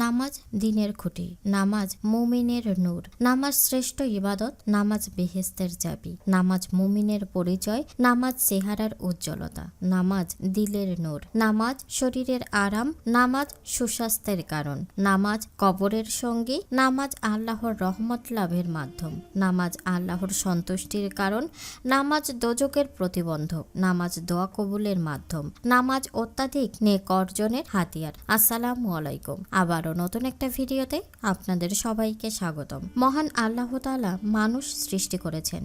নামাজ দিনের খুঁটি, নামাজ মুমিনের নূর, নামাজ শ্রেষ্ঠ ইবাদত, নামাজ বেহেশতের চাবি, নামাজ মুমিনের পরিচয়, নামাজ চেহারার উজ্জ্বলতা, নামাজ দিলের নূর, নামাজ শরীরের আরাম, নামাজ সুস্বাস্থ্যের কারণ, নামাজ কবরের সঙ্গী, নামাজ আল্লাহর রহমত লাভের মাধ্যম, নামাজ আল্লাহর সন্তুষ্টির কারণ, নামাজ দোজকের প্রতিবন্ধক, নামাজ দোয়া কবুলের মাধ্যম, নামাজ অত্যাধিক নেক অর্জনের হাতিয়ার। আসসালামু আলাইকুম। আবারও নতুন একটা ভিডিওতে আপনাদের সবাইকে স্বাগতম। মহান আল্লাহ তাআলা মানুষ সৃষ্টি করেছেন।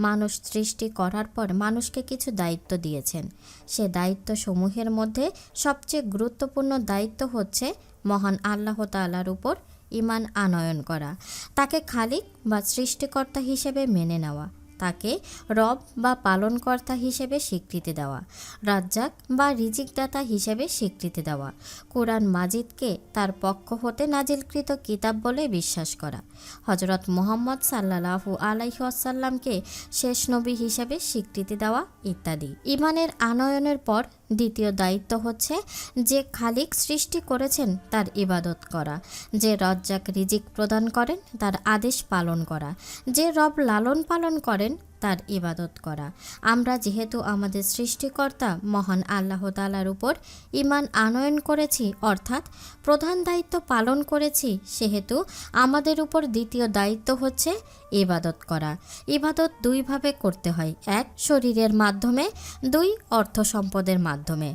মানুষ সৃষ্টি করার পর মানুষকে কিছু দায়িত্ব দিয়েছেন। সে দায়িত্ব সমূহের মধ্যে সবচেয়ে গুরুত্বপূর্ণ দায়িত্ব হচ্ছে মহান আল্লাহ তাআলার উপর ঈমান আনয়ন করা, তাকে খালিক বা সৃষ্টিকর্তা হিসেবে মেনে নেওয়া, তাকে রব বা পালনকর্তা হিসেবে স্বীকৃতি দেওয়া, রাজ্জাক বা রিজিকদাতা হিসেবে স্বীকৃতি দেওয়া, কোরআন মাজিদকে তার পক্ষ হতে নাজিলকৃত কিতাব বলে বিশ্বাস করা, হযরত মুহাম্মদ সাল্লাল্লাহু আলাইহি ওয়াসাল্লামকে শেষ নবী হিসেবে স্বীকৃতি দেওয়া ইত্যাদি। ঈমানের আনয়নের পর দ্বিতীয় দায়িত্ব হচ্ছে যে খালিক সৃষ্টি করেছেন তার ইবাদত করা, যে রাজ্জাক রিজিক প্রদান করেন তার আদেশ পালন করা, যে রব লালন পালন করেন তার ইবাদত করা। আমরা যেহেতু আমাদের সৃষ্টিকর্তা মহান আল্লাহ তাআলার উপর ঈমান আনয়ন করেছি, অর্থাৎ প্রধান দায়িত্ব পালন করেছি, সেহেতু আমাদের উপর দ্বিতীয় দায়িত্ব হচ্ছে ইবাদত করা। ইবাদত দুইভাবে করতে হয়, এক শরীরের মাধ্যমে, দুই অর্থ সম্পদের মাধ্যমে।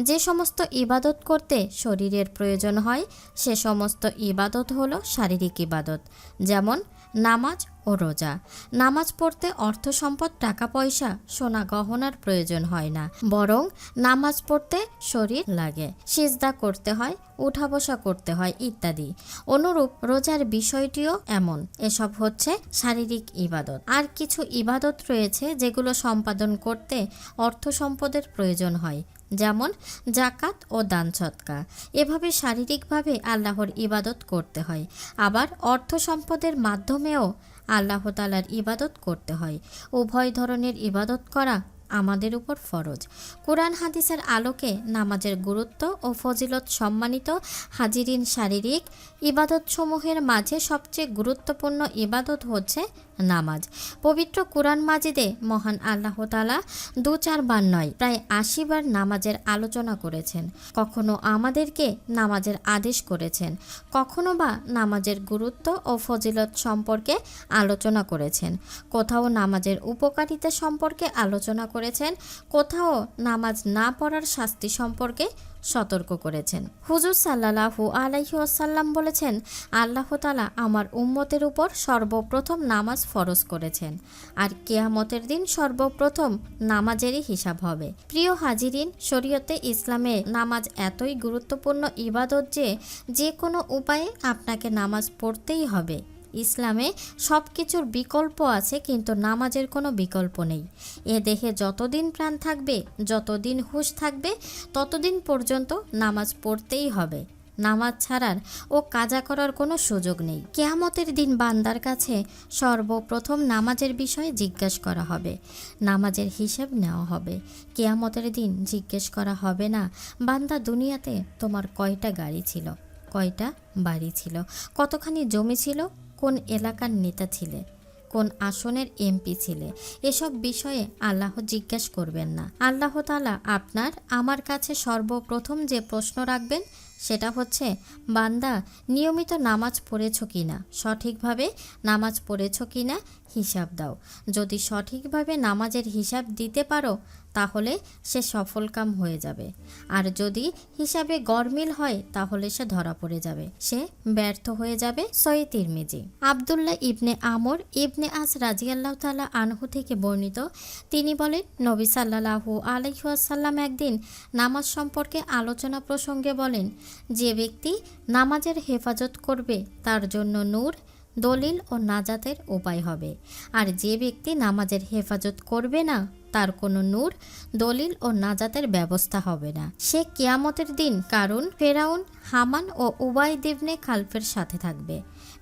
যে সমস্ত ইবাদত করতে শরীরের প্রয়োজন হয় সে সমস্ত ইবাদত হলো শারীরিক ইবাদত, যেমন নামাজ ও রোজা। নামাজ পড়তে অর্থ সম্পদ, টাকা পয়সা, সোনা গহনার প্রয়োজন হয় না, বরং নামাজ পড়তে শরীর লাগে, সিজদা করতে হয়, উঠা বসা করতে হয় ইত্যাদি। অনুরূপ রোজার বিষয়টিও এমন। এসব হচ্ছে শারীরিক ইবাদত। আর কিছু ইবাদত রয়েছে যেগুলো সম্পাদন করতে অর্থ সম্পদের প্রয়োজন হয়, যেমন জাকাত ও দান সদকা। এভাবে শারীরিকভাবে আল্লাহর ইবাদত করতে হয়। আবার অর্থ সম্পদের মাধ্যমেও আল্লাহ তাআলার ইবাদত করতে হয়। উভয় ধরনের ইবাদত করা আমাদের উপর ফরজ। কোরআন হাদিসের আলোকে নামাজের গুরুত্ব ও ফজিলত সম্মানিত হাজিরিন, শারীরিক ইবাদতসমূহের মাঝে সবচেয়ে গুরুত্বপূর্ণ ইবাদত হচ্ছে নামাজ। পবিত্র কোরআন মাজিদে মহান আল্লাহ তাআলা 2-4 বার নয়, প্রায় 80 বার নামাজের আলোচনা করেছেন। কখনো আমাদেরকে নামাজের আদেশ করেছেন, কখনো বা নামাজের গুরুত্ব ও ফজিলত সম্পর্কে আলোচনা করেছেন, কোথাও নামাজের উপকারিতা সম্পর্কে আলোচনা করেছেন, কোথাও নামাজ না পড়ার শাস্তি সম্পর্কে সতর্ক করেছেন। হুজুর সাল্লাল্লাহু আলাইহি ওয়াসাল্লাম বলেছেন, আল্লাহ তাআলা আমার উম্মতের উপর সর্বপ্রথম নামাজ ফরজ করেছেন, আর কিয়ামতের দিন সর্বপ্রথম নামাজেরই হিসাব হবে। প্রিয় হাজিরিন, শরীয়তে ইসলামে নামাজ এতই গুরুত্বপূর্ণ ইবাদত যে কোনো উপায়ে আপনাকে নামাজ পড়তেই হবে। ইসলামে সব কিছুর বিকল্প আছে, কিন্তু নামাজের কোনো বিকল্প নেই। এ দেহে যতদিন প্রাণ থাকবে, যতদিন হুঁশ থাকবে, ততদিন পর্যন্ত নামাজ পড়তেই হবে। নামাজ ছাড়ার ও কাজা করার কোনো সুযোগ নেই। কিয়ামতের দিন বান্দার কাছে সর্বপ্রথম নামাজের বিষয়ে জিজ্ঞেস করা হবে, নামাজের হিসেব নেওয়া হবে। কিয়ামতের দিন জিজ্ঞেস করা হবে না, বান্দা দুনিয়াতে তোমার কয়টা গাড়ি ছিল, কয়টা বাড়ি ছিল, কতখানি জমি ছিল, কোন এলাকার নেতা ছিলে, কোন আসনের এমপি ছিলে। এসব বিষয়ে আল্লাহ জিজ্ঞেস করবেন না। আল্লাহ তাআলা আপনার আমার কাছে সর্বপ্রথম যে প্রশ্ন রাখবেন সেটা হচ্ছে, বান্দা নিয়মিত নামাজ পড়েছ কিনা, সঠিকভাবে নামাজ পড়েছ কিনা হিসাব দাও। যদি সঠিকভাবে নামাজের হিসাব দিতে পারো তাহলে সে সফলকাম হয়ে যাবে, আর যদি হিসাবে গরমিল হয় তাহলে সে ধরা পড়ে যাবে, সে ব্যর্থ হয়ে যাবে। সহিহ তিরমিজি। আব্দুল্লাহ ইবনে আমর ইবনে আস রাদিয়াল্লাহু তাআলা আনহু থেকে বর্ণিত, তিনি বলেন, নবী সাল্লাল্লাহু আলাইহি ওয়াসাল্লাম একদিন নামাজ সম্পর্কে আলোচনা প্রসঙ্গে বলেন, যে ব্যক্তি নামাজের হেফাজত করবে তার জন্য নূর, দলিল ও নাজাতের উপায় হবে, আর যে ব্যক্তি নামাজের হেফাজত করবে না তার কোনো নূর, দলিল ও নাজাতের ব্যবস্থা হবে না। সে কিয়ামতের দিন কারুন, ফেরাউন, হামান ও উবাইদ ইবনে খালফের সাথে থাকবে।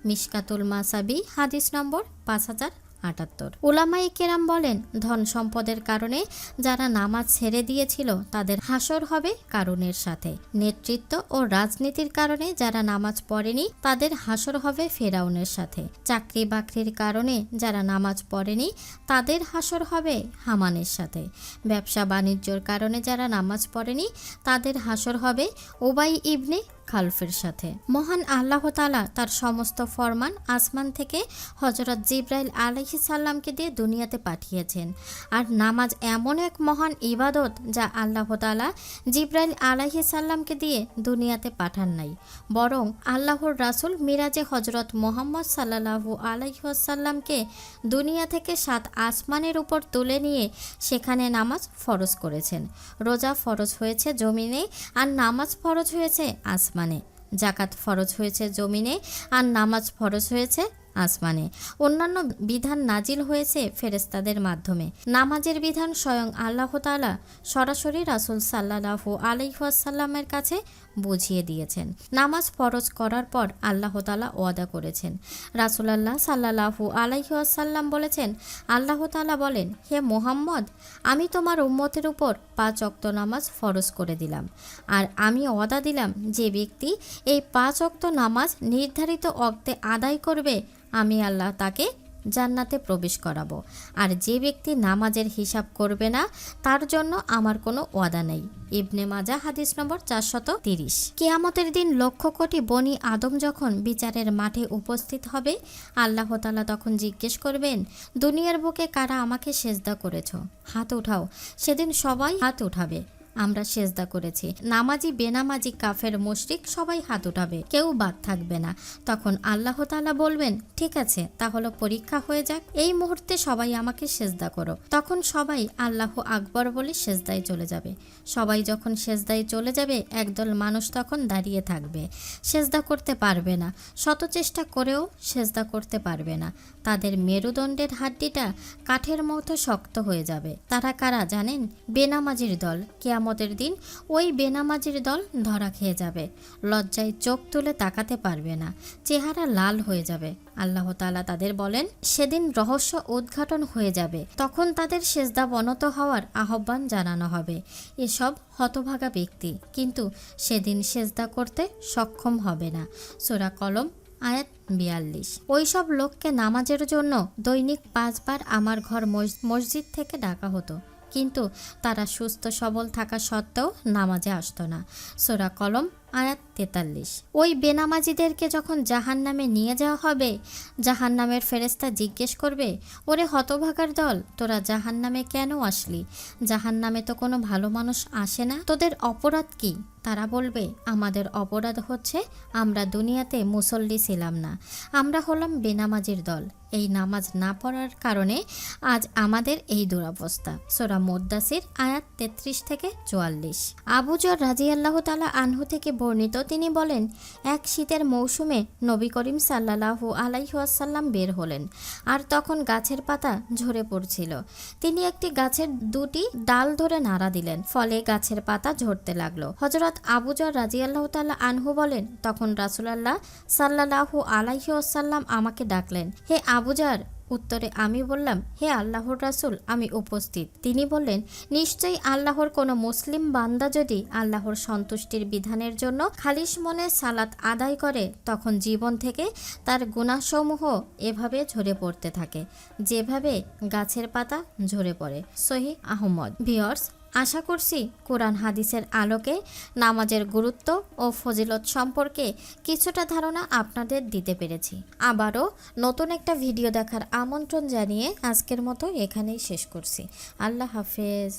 মিশকাতুল মাসাবি, হাদিস নম্বর 5000 78। উলামায়ে কেরাম বলেন, ধন সম্পদের কারণে যারা নামাজ ছেড়ে দিয়েছিল তাদের হাসর হবে কারুনের সাথে। নেতৃত্ব ও রাজনীতির কারণে যারা নামাজ পড়েনি তাদের হাসর হবে ফেরাউনের সাথে। চাকরি বাকরির কারণে যারা নামাজ পড়েনি তাদের হাসর হবে হামানের সাথে। ব্যবসা বাণিজ্যর কারণে যারা নামাজ পড়েনি তাদের হাসর হবে উবাই ইবনে খালফের সাথে। মহান আল্লাহ তাআলা তার সমস্ত ফরমান আসমান থেকে হযরত জিবরাইল আলাইহিস সালামকে দিয়ে দুনিয়াতে পাঠিয়েছেন। আর নামাজ এমন এক মহান ইবাদত যা আল্লাহ তাআলা জিবরাইল আলাইহিস সালামকে দিয়ে দুনিয়াতে পাঠান নাই, বরং আল্লাহর রাসূল মিরাজে হযরত মুহাম্মদ সাল্লাল্লাহু আলাইহি ওয়াসাল্লামকে দুনিয়া থেকে 7 আসমানের উপর তুলে নিয়ে সেখানে নামাজ ফরজ করেছেন। রোজা ফরজ হয়েছে জমিনে আর নামাজ ফরজ হয়েছে আসমানে। জাকাত ফরজ হয়েছে জমিনে আর নামাজ ফরজ হয়েছে আসমানে। অন্যান্য বিধান নাজিল হয়েছে ফেরেশতাদের মাধ্যমে। নামাজের বিধান স্বয়ং আল্লাহ তাআলা সরাসরি রাসূল সাল্লাল্লাহু আলাইহি ওয়াসাল্লামের কাছে বুঝিয়ে দিয়েছেন। নামাজ ফরজ করার পর আল্লাহ তাআলা ওয়াদা করেছেন। রাসূলুল্লাহ সাল্লাল্লাহু আলাইহি ওয়াসাল্লাম বলেছেন, আল্লাহ তাআলা বলেন, হে মুহাম্মদ, আমি তোমার উম্মতের উপর 5 ওয়াক্ত নামাজ ফরজ করে দিলাম। আর আমি ওয়াদা দিলাম, যে ব্যক্তি এই 5 ওয়াক্ত নামাজ নির্ধারিত ওয়াক্তে আদায় করবে আমি আল্লাহ তাকে জান্নাতে প্রবেশ করাবো। আর যে ব্যক্তি নামাজের হিসাব করবে না তার জন্য আমার কোনো ওয়াদা নেই। ইবনে মাজাহ হাদিস নম্বর 430। কিয়ামতের দিন লক্ষ কোটি বনি আদম যখন বিচারের মাঠে উপস্থিত হবে, আল্লাহ তাআলা তখন জিজ্ঞেস করবেন, দুনিয়ার বুকে কারা আমাকে সেজদা করেছো? হাত উঠাও। সেদিন সবাই হাত উঠাবে, আমরা সেজদা করেছি। নামাজি বেনামাজি কাফের মুশরিক সবাই হাত উঠাবে, কেউ বাদ থাকবে না। তখন আল্লাহ তাআলা বলবেন, ঠিক আছে, তাহলে পরীক্ষা হয়ে যাক। এই মুহূর্তে সবাই আমাকে সেজদা করো। তখন সবাই আল্লাহু আকবার বলে সেজদায় চলে যাবে। সবাই যখন সেজদায় চলে যাবে, একদল মানুষ তখন দাঁড়িয়ে থাকবে, সেজদা করতে পারবে না, শত চেষ্টা করেও সেজদা করতে পারবে না। তাদের মেরুদণ্ডের হাড্ডিটা কাঠের মতো শক্ত হয়ে যাবে। তারা কারা জানেন? বেনামাজির দল। কিয়ামতের দিন ওই বেনামাজির দল ধরা খেয়ে যাবে, লজ্জায় চোখ তুলে তাকাতে পারবে না, চেহারা লাল হয়ে যাবে। আল্লাহ তাআলা তাদের বলেন, সেদিন রহস্য উদ্ঘাটন হয়ে যাবে। তখন তাদের সেজদা বনত হওয়ার আহ্বান জানানো হবে। এসব হতভাগা ব্যক্তি কিন্তু সেদিন সেজদা করতে সক্ষম হবে না। সূরা কলম আয়াত 42। ওই সব লোককে নামাজের জন্য দৈনিক 5 বার আমার ঘর মসজিদ থেকে ডাকা হতো, কিন্তু তারা সুস্থ সবল থাকা সত্ত্বেও নামাজে আসতো না। সূরা কলম আয়াত 43। ওই বেনামাজিদেরকে যখন জাহান্নামে নিয়ে যাওয়া হবে, জাহান্নামের ফেরেশতা জিজ্ঞেস করবে, ওরে হতভাগার দল, তোরা জাহান্নামে কেন আসলি? জাহান্নামে তো কোনো ভালো মানুষ আসে না, তোদের অপরাধ কি? তারা বলবে, আমাদের অপরাধ হচ্ছে আমরা দুনিয়াতে মুসল্লি ছিলাম না, আমরা হলাম বেনামাজির দল। এই নামাজ না পড়ার কারণে আজ আমাদের এই দুরবস্থা। সূরা মুদ্দাসির আয়াত 33 থেকে 44। আবু যর রাদিয়াল্লাহু তাআলা আনহু থেকে বর্ণিত, তিনি বলেন, এক শীতের মৌসুমে নবী করিম সাল্লাল্লাহু আলাইহি ওয়াসাল্লাম বের হলেন, আর তখন গাছের পাতা ঝরে পড়ছিল। তিনি একটি গাছের 2টি ডাল ধরে নাড়া দিলেন, ফলে গাছের পাতা ঝরতে লাগলো। হযরত আবু যর রাদিয়াল্লাহু তাআলা আনহু বলেন, তখন রাসূলুল্লাহ সাল্লাল্লাহু আলাইহি ওয়াসাল্লাম আমাকে ডাকলেন, হে আবু যর। উত্তরে আমি বললাম, হে আল্লাহর রাসূল, আমি উপস্থিত। তিনি বললেন, নিশ্চয়ই আল্লাহর কোনো মুসলিম বান্দা যদি আল্লাহর সন্তুষ্টির বিধানের জন্য খালিস মনে সালাত আদায় করে, তখন জীবন থেকে তার গুনাহসমূহ এভাবে ঝরে পড়তে থাকে যেভাবে গাছের পাতা ঝরে পড়ে। সহিহ আহমদ। ভিউয়ার্স, আশা করছি কোরআন হাদিসের আলোকে নামাজের গুরুত্ব ও ফজিলত সম্পর্কে কিছুটা ধারণা আপনাদের দিতে পেরেছি। আবারও নতুন একটা ভিডিও দেখার আমন্ত্রণ জানিয়ে আজকের মতো এখানেই শেষ করছি। আল্লাহ হাফেজ।